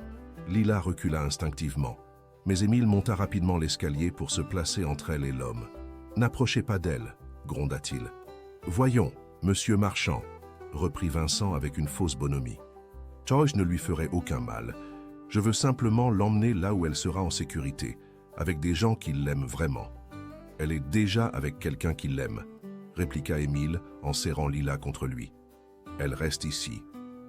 Lila recula instinctivement, mais Émile monta rapidement l'escalier pour se placer entre elle et l'homme. « N'approchez pas d'elle, » gronda-t-il. « Voyons, monsieur Marchand, » reprit Vincent avec une fausse bonhomie. « Je ne lui ferai aucun mal. Je veux simplement l'emmener là où elle sera en sécurité, avec des gens qui l'aiment vraiment. » « Elle est déjà avec quelqu'un qui l'aime, » répliqua Émile en serrant Lila contre lui. « Elle reste ici. »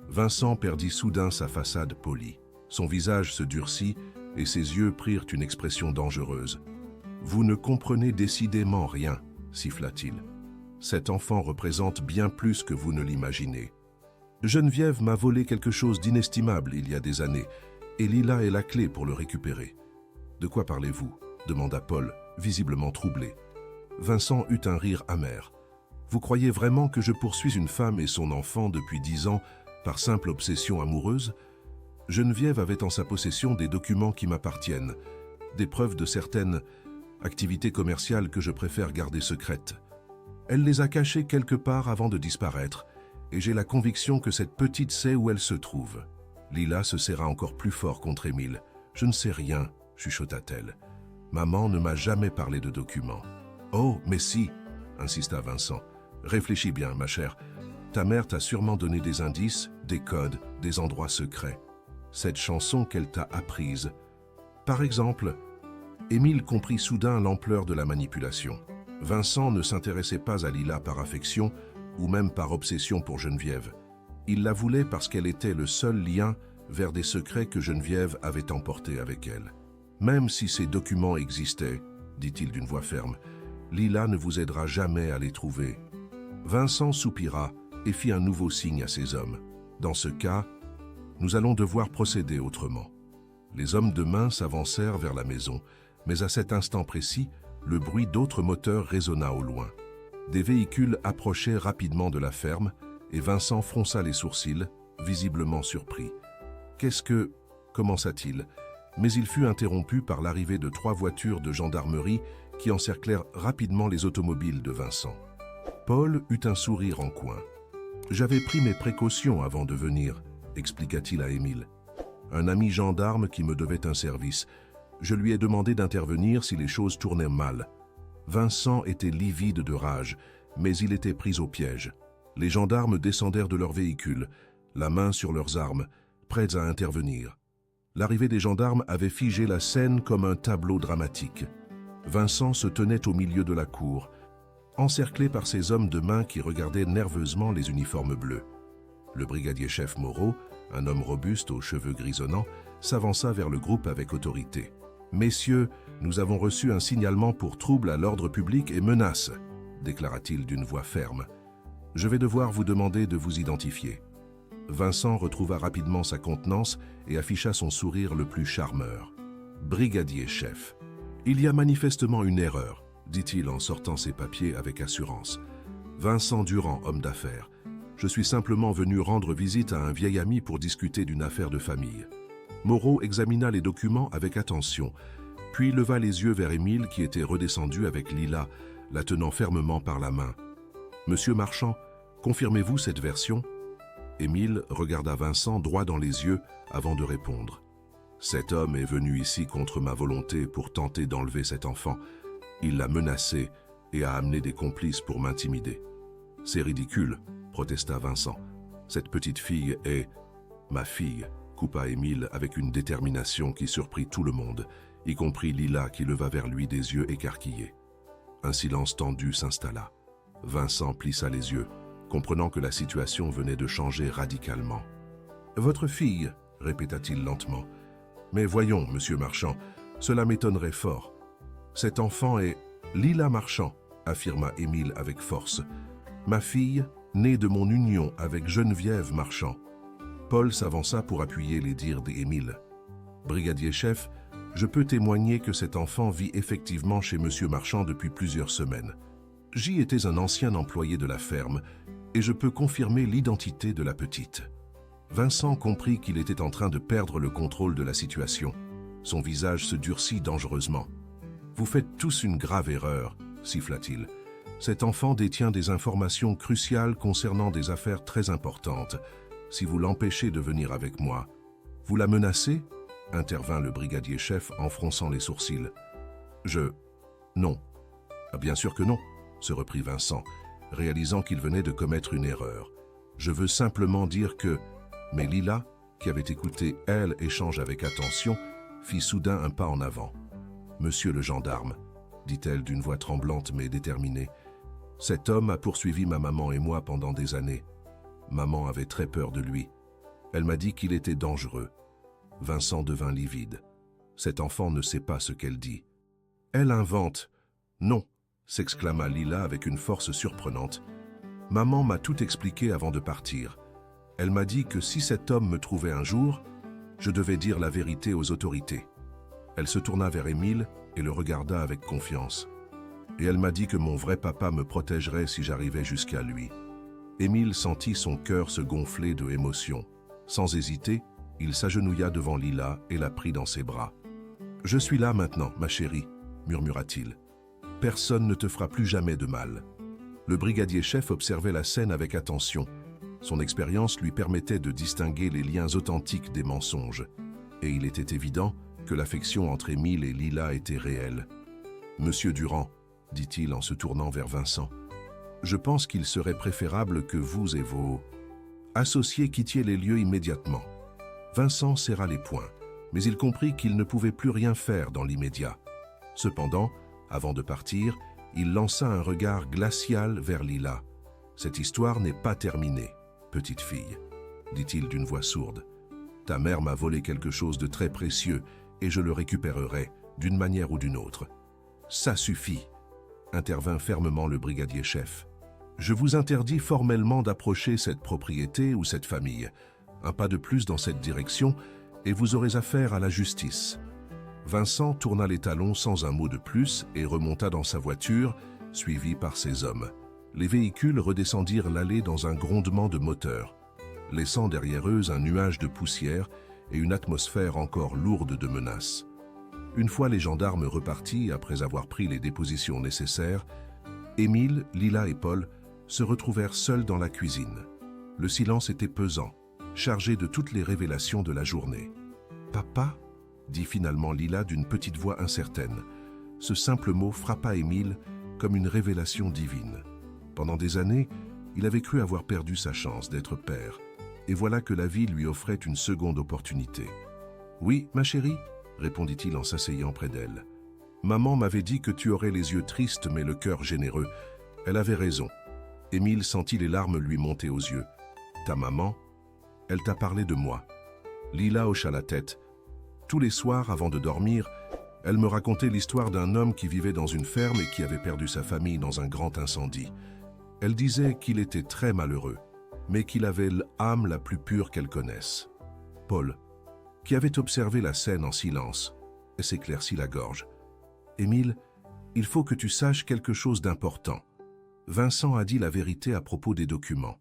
Vincent perdit soudain sa façade polie. Son visage se durcit et ses yeux prirent une expression dangereuse. « Vous ne comprenez décidément rien, » siffla-t-il. « Cet enfant représente bien plus que vous ne l'imaginez. Geneviève m'a volé quelque chose d'inestimable il y a des années, et Lila est la clé pour le récupérer. »« De quoi parlez-vous » demanda Paul, visiblement troublé. Vincent eut un rire amer. « Vous croyez vraiment que je poursuis une femme et son enfant depuis 10 ans par simple obsession amoureuse ? Geneviève avait en sa possession des documents qui m'appartiennent, des preuves de certaines activités commerciales que je préfère garder secrètes. Elle les a cachées quelque part avant de disparaître, et j'ai la conviction que cette petite sait où elle se trouve. » Lila se serra encore plus fort contre Émile. « Je ne sais rien, » chuchota-t-elle. « Maman ne m'a jamais parlé de documents. »« Oh, mais si !» insista Vincent. « Réfléchis bien, ma chère. Ta mère t'a sûrement donné des indices, des codes, des endroits secrets. Cette chanson qu'elle t'a apprise. Par exemple, » Émile comprit soudain l'ampleur de la manipulation. Vincent ne s'intéressait pas à Lila par affection ou même par obsession pour Geneviève. Il la voulait parce qu'elle était le seul lien vers des secrets que Geneviève avait emportés avec elle. « Même si ces documents existaient, » dit-il d'une voix ferme, « Lila ne vous aidera jamais à les trouver. » Vincent soupira et fit un nouveau signe à ses hommes. « Dans ce cas, nous allons devoir procéder autrement. » Les hommes de main s'avancèrent vers la maison, mais à cet instant précis, le bruit d'autres moteurs résonna au loin. Des véhicules approchaient rapidement de la ferme et Vincent fronça les sourcils, visiblement surpris. « Qu'est-ce que... » commença-t-il, mais il fut interrompu par l'arrivée de 3 voitures de gendarmerie qui encerclèrent rapidement les automobiles de Vincent. Paul eut un sourire en coin. « J'avais pris mes précautions avant de venir, » expliqua-t-il à Émile. « Un ami gendarme qui me devait un service. Je lui ai demandé d'intervenir si les choses tournaient mal. » Vincent était livide de rage, mais il était pris au piège. Les gendarmes descendèrent de leur véhicule, la main sur leurs armes, prêts à intervenir. L'arrivée des gendarmes avait figé la scène comme un tableau dramatique. Vincent se tenait au milieu de la cour, encerclé par ses hommes de main qui regardaient nerveusement les uniformes bleus. Le brigadier-chef Moreau, un homme robuste aux cheveux grisonnants, s'avança vers le groupe avec autorité. « Messieurs, nous avons reçu un signalement pour trouble à l'ordre public et menace, » déclara-t-il d'une voix ferme. « Je vais devoir vous demander de vous identifier. » Vincent retrouva rapidement sa contenance et afficha son sourire le plus charmeur. « Brigadier-chef, il y a manifestement une erreur, » dit-il en sortant ses papiers avec assurance. « Vincent Durand, homme d'affaires. Je suis simplement venu rendre visite à un vieil ami pour discuter d'une affaire de famille. » Moreau examina les documents avec attention, puis leva les yeux vers Émile qui était redescendu avec Lila, la tenant fermement par la main. « Monsieur Marchand, confirmez-vous cette version ?» Émile regarda Vincent droit dans les yeux avant de répondre. « Cet homme est venu ici contre ma volonté pour tenter d'enlever cet enfant. Il l'a menacé et a amené des complices pour m'intimider. C'est ridicule, protesta Vincent. Cette petite fille est ma fille, coupa Émile avec une détermination qui surprit tout le monde, y compris Lila qui leva vers lui des yeux écarquillés. Un silence tendu s'installa. Vincent plissa les yeux, comprenant que la situation venait de changer radicalement. « Votre fille » répéta-t-il lentement. « Mais voyons, monsieur Marchand, cela m'étonnerait fort. Cet enfant est Lila Marchand, affirma Émile avec force. Ma fille, née de mon union avec Geneviève Marchand. Paul s'avança pour appuyer les dires d'Émile. Brigadier-chef, je peux témoigner que cet enfant vit effectivement chez monsieur Marchand depuis plusieurs semaines. J'y étais un ancien employé de la ferme et je peux confirmer l'identité de la petite. Vincent comprit qu'il était en train de perdre le contrôle de la situation. Son visage se durcit dangereusement. « Vous faites tous une grave erreur », siffla-t-il. « Cet enfant détient des informations cruciales concernant des affaires très importantes. Si vous l'empêchez de venir avec moi, vous la menacez ?» intervint le brigadier-chef en fronçant les sourcils. « Non. »« Ah, bien sûr que non », se reprit Vincent, réalisant qu'il venait de commettre une erreur. « Je veux simplement dire que... » Mais Lila, qui avait écouté elle échange avec attention, fit soudain un pas en avant. « Monsieur le gendarme, » dit-elle d'une voix tremblante mais déterminée, « cet homme a poursuivi ma maman et moi pendant des années. Maman avait très peur de lui. Elle m'a dit qu'il était dangereux. » Vincent devint livide. Cet enfant ne sait pas ce qu'elle dit. « Elle invente. »« Non !» s'exclama Lila avec une force surprenante. « Maman m'a tout expliqué avant de partir. Elle m'a dit que si cet homme me trouvait un jour, je devais dire la vérité aux autorités. » Elle se tourna vers Émile et le regarda avec confiance. « Et elle m'a dit que mon vrai papa me protégerait si j'arrivais jusqu'à lui. » Émile sentit son cœur se gonfler de émotion. Sans hésiter, il s'agenouilla devant Lila et la prit dans ses bras. « Je suis là maintenant, ma chérie, » murmura-t-il. « Personne ne te fera plus jamais de mal. » Le brigadier-chef observait la scène avec attention. Son expérience lui permettait de distinguer les liens authentiques des mensonges. Et il était évident que l'affection entre Émile et Lila était réelle. « Monsieur Durand, » dit-il en se tournant vers Vincent, « je pense qu'il serait préférable que vous et vos associés quittiez les lieux immédiatement. » Vincent serra les poings, mais il comprit qu'il ne pouvait plus rien faire dans l'immédiat. Cependant, avant de partir, il lança un regard glacial vers Lila. « Cette histoire n'est pas terminée, petite fille, » dit-il d'une voix sourde. « Ta mère m'a volé quelque chose de très précieux et je le récupérerai, d'une manière ou d'une autre. »« Ça suffit !» intervint fermement le brigadier-chef. « Je vous interdis formellement d'approcher cette propriété ou cette famille. Un pas de plus dans cette direction et vous aurez affaire à la justice. » Vincent tourna les talons sans un mot de plus et remonta dans sa voiture, suivi par ses hommes. Les véhicules redescendirent l'allée dans un grondement de moteur, laissant derrière eux un nuage de poussière et une atmosphère encore lourde de menaces. Une fois les gendarmes repartis après avoir pris les dépositions nécessaires, Émile, Lila et Paul se retrouvèrent seuls dans la cuisine. Le silence était pesant, chargé de toutes les révélations de la journée. « Papa ?» dit finalement Lila d'une petite voix incertaine. Ce simple mot frappa Émile comme une révélation divine. Pendant des années, il avait cru avoir perdu sa chance d'être père, et voilà que la vie lui offrait une seconde opportunité. « Oui, ma chérie ?» répondit-il en s'asseyant près d'elle. « Maman m'avait dit que tu aurais les yeux tristes mais le cœur généreux. Elle avait raison. » Émile sentit les larmes lui monter aux yeux. « Ta maman, elle t'a parlé de moi. » Lila hocha la tête. Tous les soirs, avant de dormir, elle me racontait l'histoire d'un homme qui vivait dans une ferme et qui avait perdu sa famille dans un grand incendie. Elle disait qu'il était très malheureux, mais qu'il avait l'âme la plus pure qu'elle connaisse. Paul, qui avait observé la scène en silence, s'éclaircit la gorge. « Émile, il faut que tu saches quelque chose d'important. Vincent a dit la vérité à propos des documents.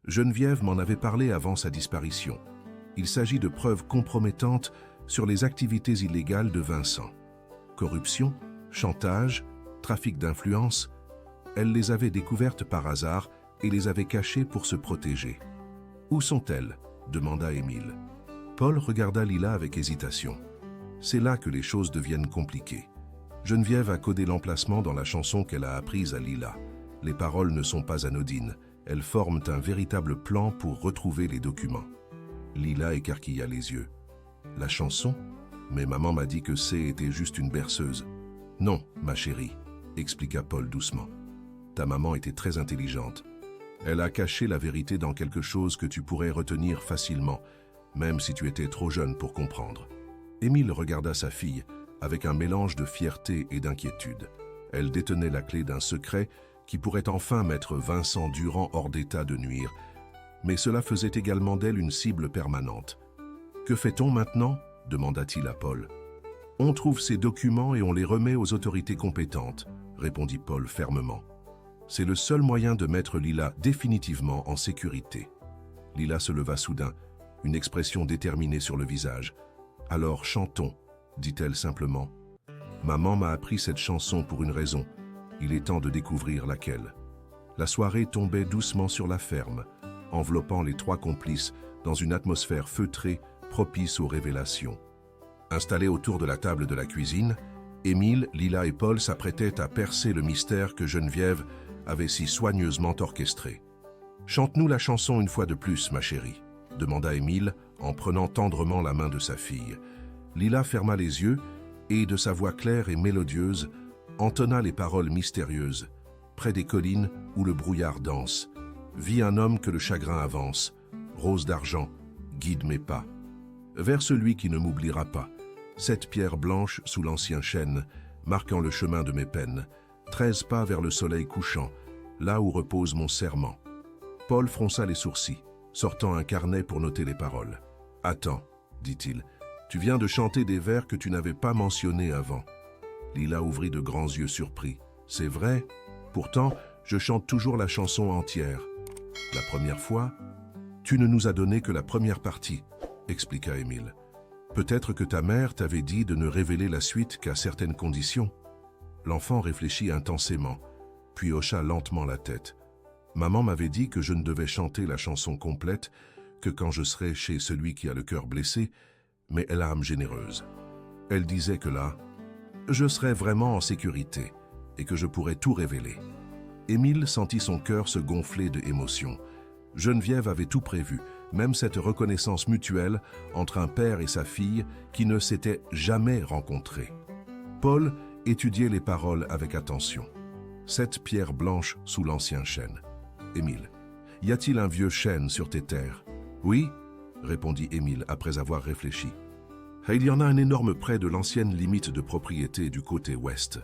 Geneviève m'en avait parlé avant sa disparition. Il s'agit de preuves compromettantes sur les activités illégales de Vincent. Corruption, chantage, trafic d'influence, elle les avait découvertes par hasard et les avait cachées pour se protéger. « Où sont-elles » demanda Émile. « Paul regarda Lila avec hésitation. C'est là que les choses deviennent compliquées. Geneviève a codé l'emplacement dans la chanson qu'elle a apprise à Lila. Les paroles ne sont pas anodines. Elles forment un véritable plan pour retrouver les documents. Lila écarquilla les yeux. La chanson? Mais maman m'a dit que C était juste une berceuse. Non, ma chérie, expliqua Paul doucement. Ta maman était très intelligente. Elle a caché la vérité dans quelque chose que tu pourrais retenir facilement, même si tu étais trop jeune pour comprendre. Émile regarda sa fille avec un mélange de fierté et d'inquiétude. Elle détenait la clé d'un secret qui pourrait enfin mettre Vincent Durand hors d'état de nuire, mais cela faisait également d'elle une cible permanente. « Que fait-on maintenant » demanda-t-il à Paul. « On trouve ces documents et on les remet aux autorités compétentes » répondit Paul fermement. « C'est le seul moyen de mettre Lila définitivement en sécurité. » Lila se leva soudain, une expression déterminée sur le visage. « Alors chantons » dit-elle simplement. « Maman m'a appris cette chanson pour une raison. Il est temps de découvrir laquelle. » La soirée tombait doucement sur la ferme, enveloppant les trois complices dans une atmosphère feutrée propice aux révélations. Installés autour de la table de la cuisine, Émile, Lila et Paul s'apprêtaient à percer le mystère que Geneviève avait si soigneusement orchestré. « Chante-nous la chanson une fois de plus, ma chérie » demanda Émile en prenant tendrement la main de sa fille. Lila ferma les yeux et, de sa voix claire et mélodieuse, entonna les paroles mystérieuses. Près des collines où le brouillard danse, vit un homme que le chagrin avance, rose d'argent, guide mes pas. Vers celui qui ne m'oubliera pas, 7 pierres blanches sous l'ancien chêne, marquant le chemin de mes peines, 13 pas vers le soleil couchant, là où repose mon serment. Paul fronça les sourcils, sortant un carnet pour noter les paroles. « Attends, dit-il, tu viens de chanter des vers que tu n'avais pas mentionnés avant. » Lila ouvrit de grands yeux surpris. « C'est vrai? Pourtant, je chante toujours la chanson entière. » « La première fois, tu ne nous as donné que la première partie, » expliqua Émile. « Peut-être que ta mère t'avait dit de ne révéler la suite qu'à certaines conditions. » L'enfant réfléchit intensément, puis hocha lentement la tête. « Maman m'avait dit que je ne devais chanter la chanson complète que quand je serais chez celui qui a le cœur blessé, mais elle a âme généreuse. Elle disait que là, je serais vraiment en sécurité et que je pourrais tout révéler. » Émile sentit son cœur se gonfler de émotion. Geneviève avait tout prévu, même cette reconnaissance mutuelle entre un père et sa fille qui ne s'étaient jamais rencontrés. Paul étudiait les paroles avec attention. 7 pierres blanches sous l'ancien chêne. Émile, y a-t-il un vieux chêne sur tes terres? Oui, répondit Émile après avoir réfléchi. Il y en a un énorme près de l'ancienne limite de propriété du côté ouest.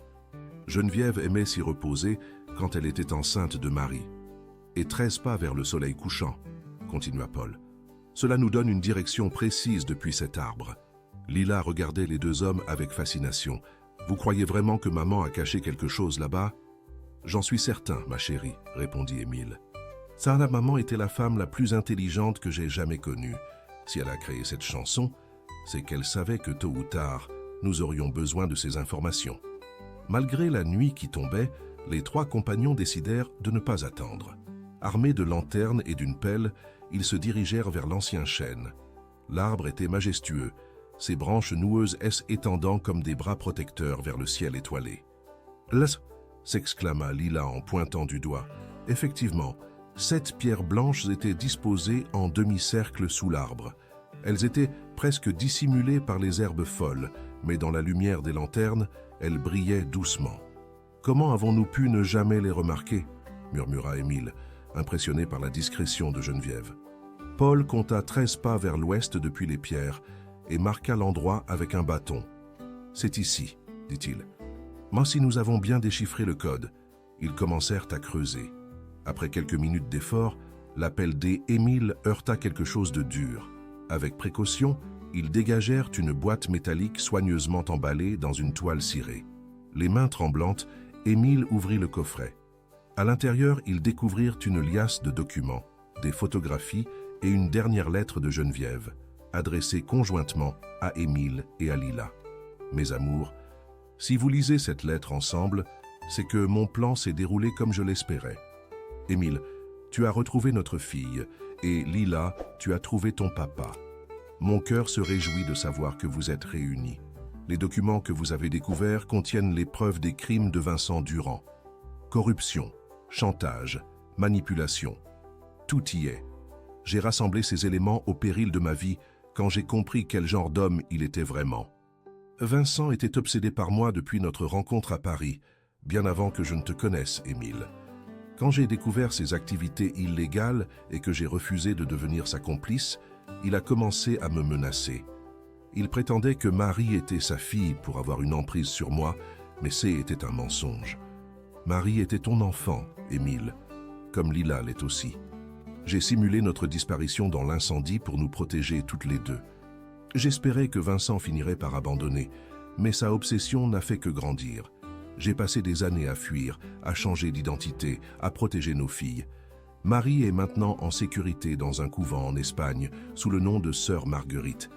Geneviève aimait s'y reposer quand elle était enceinte de Marie. Et 13 pas vers le soleil couchant, continua Paul. Cela nous donne une direction précise depuis cet arbre. Lila regardait les deux hommes avec fascination. Vous croyez vraiment que maman a caché quelque chose là-bas? J'en suis certain, ma chérie, répondit Émile. Sa maman était la femme la plus intelligente que j'ai jamais connue. Si elle a créé cette chanson, c'est qu'elle savait que tôt ou tard, nous aurions besoin de ces informations. Malgré la nuit qui tombait, les 3 compagnons décidèrent de ne pas attendre. Armés de lanternes et d'une pelle, ils se dirigèrent vers l'ancien chêne. L'arbre était majestueux, ses branches noueuses étendant comme des bras protecteurs vers le ciel étoilé. « Là !» s'exclama Lila en pointant du doigt. Effectivement, 7 pierres blanches étaient disposées en demi-cercle sous l'arbre. Elles étaient presque dissimulées par les herbes folles, mais dans la lumière des lanternes, elles brillaient doucement. « Comment avons-nous pu ne jamais les remarquer ?» murmura Émile, impressionné par la discrétion de Geneviève. Paul compta 13 pas vers l'ouest depuis les pierres et marqua l'endroit avec un bâton. « C'est ici, dit-il. Mais si nous avons bien déchiffré le code, ils commencèrent à creuser. Après quelques minutes d'effort, la pelle d'Émile heurta quelque chose de dur. Avec précaution, ils dégagèrent une boîte métallique soigneusement emballée dans une toile cirée. Les mains tremblantes, Émile ouvrit le coffret. À l'intérieur, ils découvrirent une liasse de documents, des photographies et une dernière lettre de Geneviève, adressée conjointement à Émile et à Lila. « Mes amours, si vous lisez cette lettre ensemble, c'est que mon plan s'est déroulé comme je l'espérais. Émile, tu as retrouvé notre fille, et Lila, tu as trouvé ton papa. Mon cœur se réjouit de savoir que vous êtes réunis. Les documents que vous avez découverts contiennent les preuves des crimes de Vincent Durand. Corruption, chantage, manipulation. Tout y est. J'ai rassemblé ces éléments au péril de ma vie quand j'ai compris quel genre d'homme il était vraiment. Vincent était obsédé par moi depuis notre rencontre à Paris, bien avant que je ne te connaisse, Émile. Quand j'ai découvert ses activités illégales et que j'ai refusé de devenir sa complice, il a commencé à me menacer. Il prétendait que Marie était sa fille pour avoir une emprise sur moi, mais c'était un mensonge. Marie était ton enfant, Émile, comme Lila l'est aussi. J'ai simulé notre disparition dans l'incendie pour nous protéger toutes les deux. J'espérais que Vincent finirait par abandonner, mais sa obsession n'a fait que grandir. J'ai passé des années à fuir, à changer d'identité, à protéger nos filles. Marie est maintenant en sécurité dans un couvent en Espagne, sous le nom de Sœur Marguerite.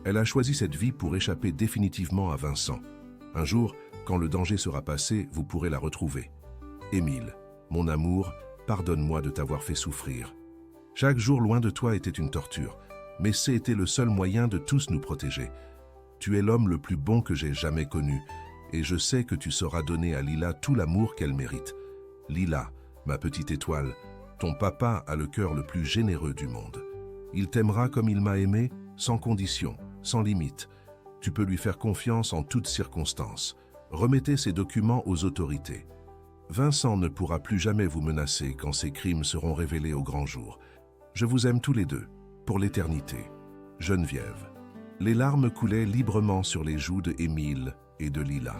Elle a choisi cette vie pour échapper définitivement à Vincent. Un jour, quand le danger sera passé, vous pourrez la retrouver. Émile, mon amour, pardonne-moi de t'avoir fait souffrir. Chaque jour loin de toi était une torture, mais c'était le seul moyen de tous nous protéger. Tu es l'homme le plus bon que j'ai jamais connu, et je sais que tu sauras donner à Lila tout l'amour qu'elle mérite. Lila, ma petite étoile, ton papa a le cœur le plus généreux du monde. Il t'aimera comme il m'a aimé, sans condition, sans limite. Tu peux lui faire confiance en toutes circonstances. Remettez ces documents aux autorités. Vincent ne pourra plus jamais vous menacer quand ses crimes seront révélés au grand jour. Je vous aime tous les deux, pour l'éternité. Geneviève. Les larmes coulaient librement sur les joues de Émile et de Lila.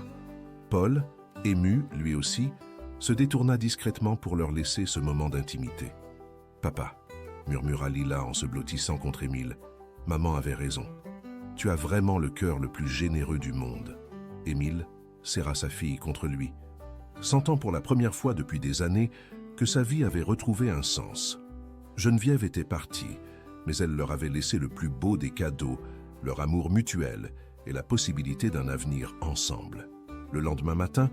Paul, ému, lui aussi, se détourna discrètement pour leur laisser ce moment d'intimité. « Papa », murmura Lila en se blottissant contre Émile, « maman avait raison. Tu as vraiment le cœur le plus généreux du monde. » Émile serra sa fille contre lui, sentant pour la première fois depuis des années que sa vie avait retrouvé un sens. Geneviève était partie, mais elle leur avait laissé le plus beau des cadeaux, leur amour mutuel et la possibilité d'un avenir ensemble. Le lendemain matin,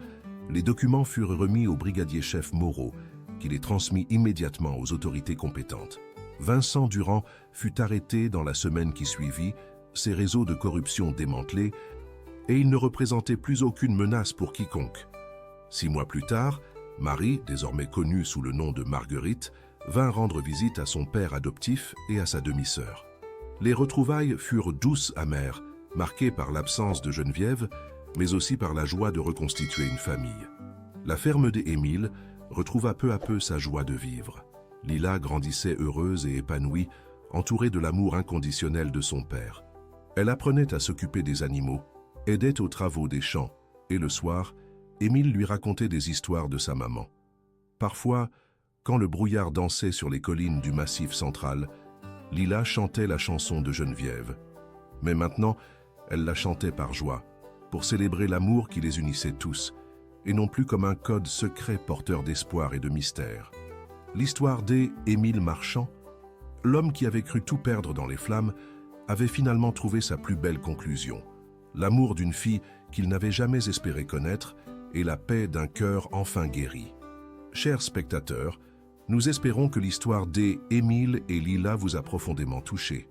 les documents furent remis au brigadier-chef Moreau, qui les transmit immédiatement aux autorités compétentes. Vincent Durand fut arrêté dans la semaine qui suivit, ses réseaux de corruption démantelés, et il ne représentait plus aucune menace pour quiconque. 6 mois plus tard, Marie, désormais connue sous le nom de Marguerite, vint rendre visite à son père adoptif et à sa demi-sœur. Les retrouvailles furent douces amères, marquées par l'absence de Geneviève, mais aussi par la joie de reconstituer une famille. La ferme des Émile retrouva peu à peu sa joie de vivre. Lila grandissait heureuse et épanouie, entourée de l'amour inconditionnel de son père. Elle apprenait à s'occuper des animaux, aidait aux travaux des champs, et le soir, Émile lui racontait des histoires de sa maman. Parfois, quand le brouillard dansait sur les collines du Massif central, Lila chantait la chanson de Geneviève. Mais maintenant, elle la chantait par joie, pour célébrer l'amour qui les unissait tous, et non plus comme un code secret porteur d'espoir et de mystère. L'histoire d'Émile Marchand, l'homme qui avait cru tout perdre dans les flammes, avait finalement trouvé sa plus belle conclusion. L'amour d'une fille qu'il n'avait jamais espéré connaître et la paix d'un cœur enfin guéri. Chers spectateurs, nous espérons que l'histoire d'Émile et Lila vous a profondément touché.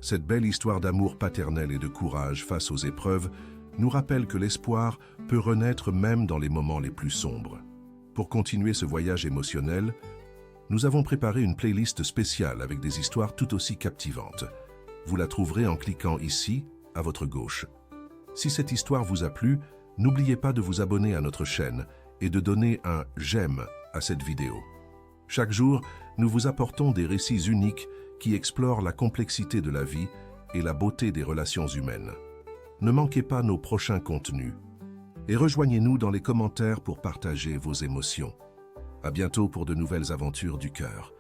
Cette belle histoire d'amour paternel et de courage face aux épreuves nous rappelle que l'espoir peut renaître même dans les moments les plus sombres. Pour continuer ce voyage émotionnel, nous avons préparé une playlist spéciale avec des histoires tout aussi captivantes. Vous la trouverez en cliquant ici, à votre gauche. Si cette histoire vous a plu, n'oubliez pas de vous abonner à notre chaîne et de donner un « j'aime » à cette vidéo. Chaque jour, nous vous apportons des récits uniques qui explorent la complexité de la vie et la beauté des relations humaines. Ne manquez pas nos prochains contenus et rejoignez-nous dans les commentaires pour partager vos émotions. À bientôt pour de nouvelles aventures du cœur.